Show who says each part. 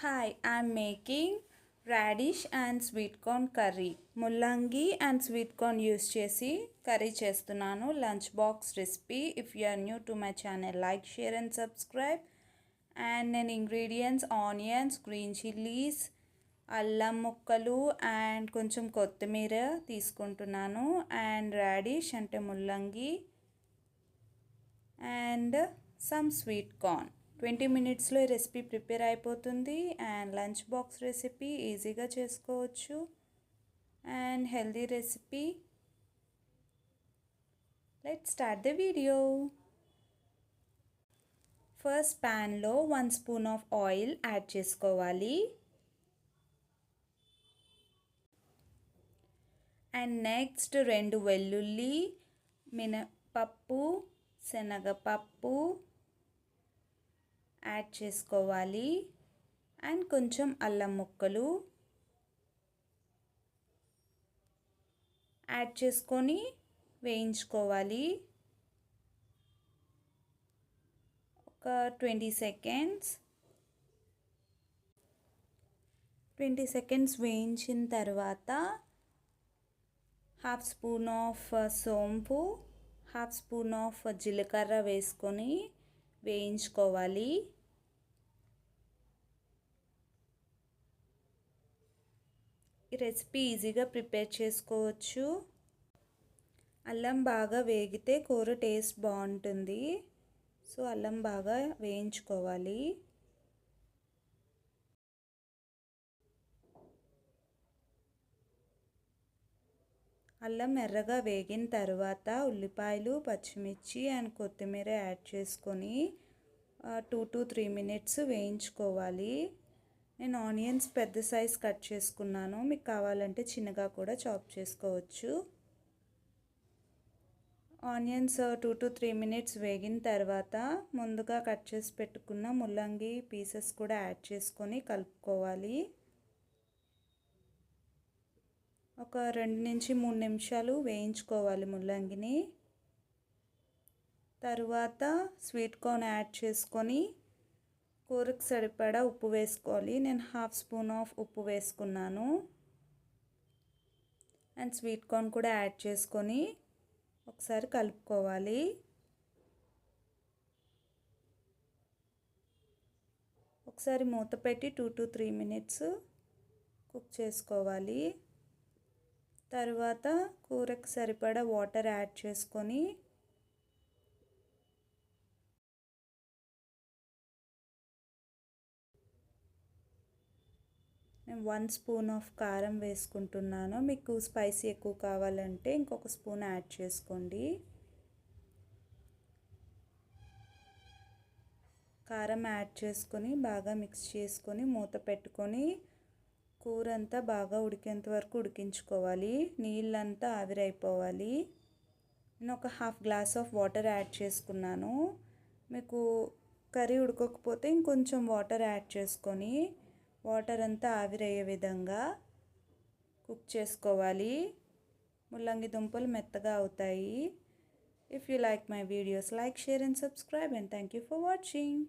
Speaker 1: Hi, I'm making radish and sweet corn curry. ముల్లంగి and sweet corn use చేసి curry చేస్తున్నాను. Lunch box recipe. If you are new to my channel, like, share and subscribe. And నేను ingredients onions, green chillies, అల్లం ముక్కలు and కొంచెం కొత్తిమీర తీసుకుంటున్నాను. And radish అంటే ముల్లంగి అండ్ సమ్ స్వీట్ కార్న్. 20 మినిట్స్లో ఈ రెసిపీ ప్రిపేర్ అయిపోతుంది. అండ్ లంచ్ బాక్స్ రెసిపీ ఈజీగా చేసుకోవచ్చు and healthy recipe. Let's start the video. First ప్యాన్లో 1 స్పూన్ ఆఫ్ ఆయిల్ యాడ్ చేసుకోవాలి. అండ్ నెక్స్ట్ 2 వెల్లుల్లి, మినపప్పు, శనగపప్పు యాడ్ చేసుకోవాలి. అండ్ కొంచెం అల్లం ముక్కలు యాడ్ చేసుకొని వేయించుకోవాలి. ఒక 20 సెకండ్స్ వేయించిన తర్వాత హాఫ్ స్పూన్ ఆఫ్ సోంపు, హాఫ్ స్పూన్ ఆఫ్ జీలకర్ర వేసుకొని వేయించుకోవాలి. ఈ రెసిపీ ఈజీగా ప్రిపేర్ చేసుకోవచ్చు. అల్లం బాగా వేగితే కూర టేస్ట్ బాగుంటుంది. సో అల్లం బాగా వేయించుకోవాలి. అల్లం ఎర్రగా వేగిన తర్వాత ఉల్లిపాయలు, పచ్చిమిర్చి అండ్ కొత్తిమీర యాడ్ చేసుకొని 2 to 3 మినిట్స్ వేయించుకోవాలి. నేను ఆనియన్స్ పెద్ద సైజ్ కట్ చేసుకున్నాను. మీకు కావాలంటే చిన్నగా కూడా చాప్ చేసుకోవచ్చు. ఆనియన్స్ 2 to 3 మినిట్స్ వేగిన తర్వాత ముందుగా కట్ చేసి పెట్టుకున్న ముల్లంగి పీసెస్ కూడా యాడ్ చేసుకొని కలుపుకోవాలి. ఒక 2 నుంచి 3 నిమిషాలు వేయించుకోవాలి ముల్లంగిని. తరువాత స్వీట్ కార్న్ యాడ్ చేసుకొని కూరకు సరిపడా ఉప్పు వేసుకోవాలి. నేను హాఫ్ స్పూన్ ఆఫ్ ఉప్పు వేసుకున్నాను. అండ్ స్వీట్ కార్న్ కూడా యాడ్ చేసుకొని ఒకసారి కలుపుకోవాలి. ఒకసారి మూత పెట్టి 2 to 3 మినిట్స్ కుక్ చేసుకోవాలి. తర్వాత కూరకు సరిపడా వాటర్ యాడ్ చేసుకొని నేను 1 స్పూన్ ఆఫ్ కారం వేసుకుంటున్నాను. మీకు స్పైసీ ఎక్కువ కావాలంటే ఇంకొక స్పూన్ యాడ్ చేసుకోండి. కారం యాడ్ చేసుకొని బాగా మిక్స్ చేసుకొని మూత పెట్టుకొని కూర అంతా బాగా ఉడికేంత వరకు ఉడికించుకోవాలి. నీళ్ళంతా ఆవిరైపోవాలి. నేను ఒక half glass of water add చేసుకున్నాను. మీకు కర్రీ ఉడకకపోతే ఇంకొంచెం వాటర్ యాడ్ చేసుకొని వాటర్ అంతా ఆవిరయ్యే విధంగా కుక్ చేసుకోవాలి. ముల్లంగి దుంపలు మెత్తగా అవుతాయి. If you like my videos, like, share and subscribe, and thank you for watching.